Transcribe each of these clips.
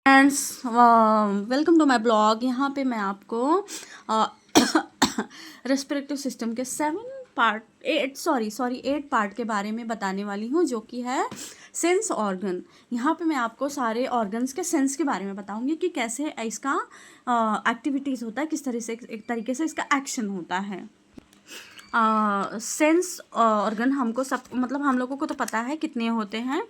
Friends, welcome to my blog. यहाँ पे मैं आपको रेस्पिरेटरी सिस्टम के 8 पार्ट के बारे में बताने वाली हूँ, जो कि है सेंस ऑर्गन। यहाँ पे मैं आपको सारे ऑर्गन्स के सेंस के बारे में बताऊँगी कि कैसे इसका एक्टिविटीज़ होता है, किस तरह से एक तरीके से इसका एक्शन होता है। सेंस ऑर्गन हमको हम लोगों को तो पता है कितने होते हैं।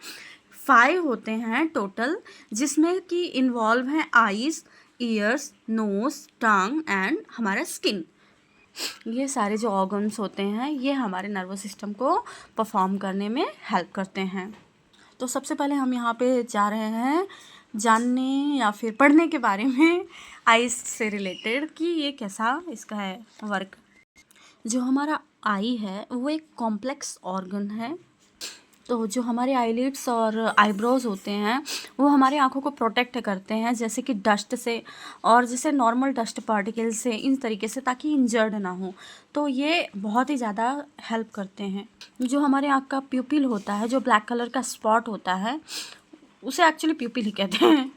5 होते हैं टोटल, जिसमें कि इन्वॉल्व हैं eyes, ears, nose, tongue and हमारा स्किन। ये सारे जो ऑर्गन्स होते हैं ये हमारे नर्वस सिस्टम को परफॉर्म करने में हेल्प करते हैं। तो सबसे पहले हम यहाँ पे जा रहे हैं जानने या फिर पढ़ने के बारे में आईज से रिलेटेड कि ये कैसा इसका है वर्क। जो हमारा आई है वो एक कॉम्प्लेक्स ऑर्गन है। तो जो हमारे आईलिड्स और आईब्रोज होते हैं वो हमारी आंखों को प्रोटेक्ट करते हैं, जैसे कि डस्ट से और जैसे नॉर्मल डस्ट पार्टिकल से, इन तरीके से, ताकि इंजर्ड ना हो। तो ये बहुत ही ज़्यादा हेल्प करते हैं। जो हमारे आँख का प्यूपिल होता है, जो ब्लैक कलर का स्पॉट होता है, उसे एक्चुअली प्यूपिल ही कहते हैं।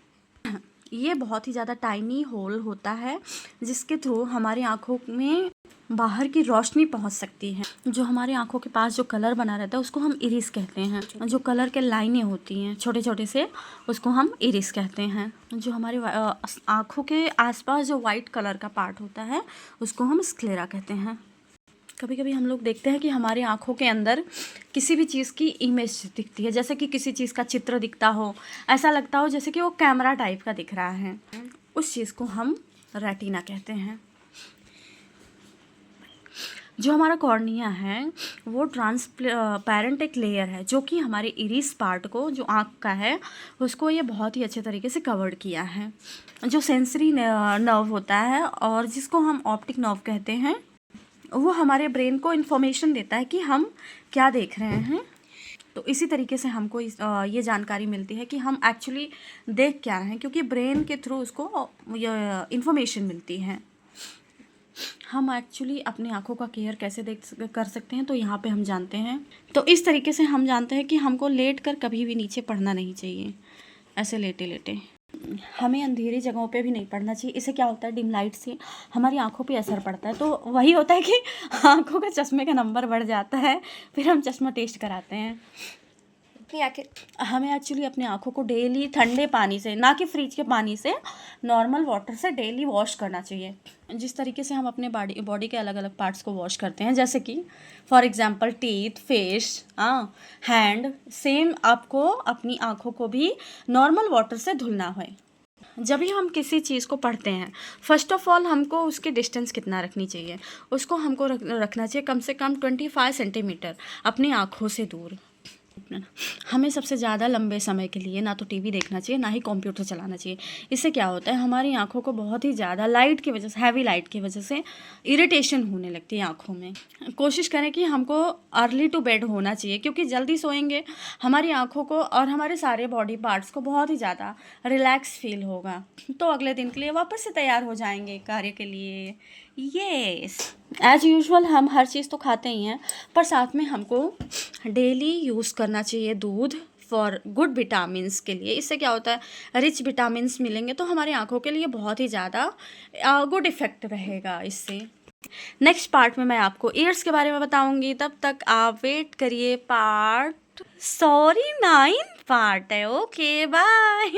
ये बहुत ही ज़्यादा टाइनी होल होता है जिसके थ्रू हमारी आँखों में बाहर की रोशनी पहुंच सकती है। जो हमारी आंखों के पास जो कलर बना रहता है उसको हम इरिस कहते हैं। जो कलर के लाइनें होती हैं छोटे छोटे से, उसको हम इरिस कहते हैं। जो हमारे आंखों के आसपास जो वाइट कलर का पार्ट होता है उसको हम स्क्लेरा कहते हैं। कभी कभी हम लोग देखते हैं कि हमारी आंखों के अंदर किसी भी चीज़ की इमेज दिखती है, जैसे कि किसी चीज़ का चित्र दिखता हो, ऐसा लगता हो जैसे कि वो कैमरा टाइप का दिख रहा है। उस चीज़ को हम रेटिना कहते हैं। जो हमारा कॉर्निया है वो ट्रांसपेरेंट एक लेयर है, जो कि हमारे इरिस पार्ट को, जो आँख का है, उसको ये बहुत ही अच्छे तरीके से कवर्ड किया है। जो सेंसरी नर्व होता है और जिसको हम ऑप्टिक नर्व कहते हैं, वो हमारे ब्रेन को इन्फॉर्मेशन देता है कि हम क्या देख रहे हैं। तो इसी तरीके से हमको ये जानकारी मिलती है कि हम एक्चुअली देख क्या रहे हैं, क्योंकि ब्रेन के थ्रू उसको इन्फॉर्मेशन मिलती है। हम एक्चुअली अपनी आँखों का केयर कैसे कर सकते हैं, तो यहाँ पे हम जानते हैं। तो इस तरीके से हम जानते हैं कि हमको लेट कर कभी भी नीचे पढ़ना नहीं चाहिए, ऐसे लेटे लेटे। हमें अंधेरी जगहों पे भी नहीं पढ़ना चाहिए। इससे क्या होता है, डिम लाइट से हमारी आंखों पे असर पड़ता है, तो वही होता है कि आंखों का चश्मे का नंबर बढ़ जाता है, फिर हम चश्मा टेस्ट कराते हैं। हमें एक्चुअली अपनी आंखों को डेली ठंडे पानी से, ना कि फ्रिज के पानी से, नॉर्मल वाटर से डेली वॉश करना चाहिए। जिस तरीके से हम अपने बॉडी के अलग अलग पार्ट्स को वॉश करते हैं, जैसे कि for example teeth, face, hand, same आपको अपनी आंखों को भी नॉर्मल वाटर से धुलना है। जब भी हम किसी चीज़ को पढ़ते हैं, फर्स्ट ऑफ ऑल हमको उसकी डिस्टेंस कितना रखनी चाहिए, उसको हमको रखना चाहिए कम से कम 25 सेंटीमीटर अपनी आँखों से दूर। हमें सबसे ज़्यादा लंबे समय के लिए ना तो टीवी देखना चाहिए, ना ही कंप्यूटर चलाना चाहिए। इससे क्या होता है, हमारी आंखों को बहुत ही ज़्यादा लाइट की वजह से, हैवी लाइट की वजह से इरिटेशन होने लगती है आंखों में। कोशिश करें कि हमको अर्ली टू बेड होना चाहिए, क्योंकि जल्दी सोएंगे हमारी आंखों को और हमारे सारे बॉडी पार्ट्स को बहुत ही ज़्यादा रिलैक्स फील होगा, तो अगले दिन के लिए वापस से तैयार हो जाएंगे कार्य के लिए। येस, एज यूजुअल हम हर चीज़ तो खाते ही हैं, पर साथ में हमको डेली यूज़ करना चाहिए दूध फॉर गुड विटामिन्स के लिए। इससे क्या होता है, रिच विटामिन्स मिलेंगे तो हमारी आंखों के लिए बहुत ही ज़्यादा गुड इफ़ेक्ट रहेगा इससे। नेक्स्ट पार्ट में मैं आपको ईयर्स के बारे में बताऊंगी, तब तक आप वेट करिए। 9 पार्ट है। Okay, bye.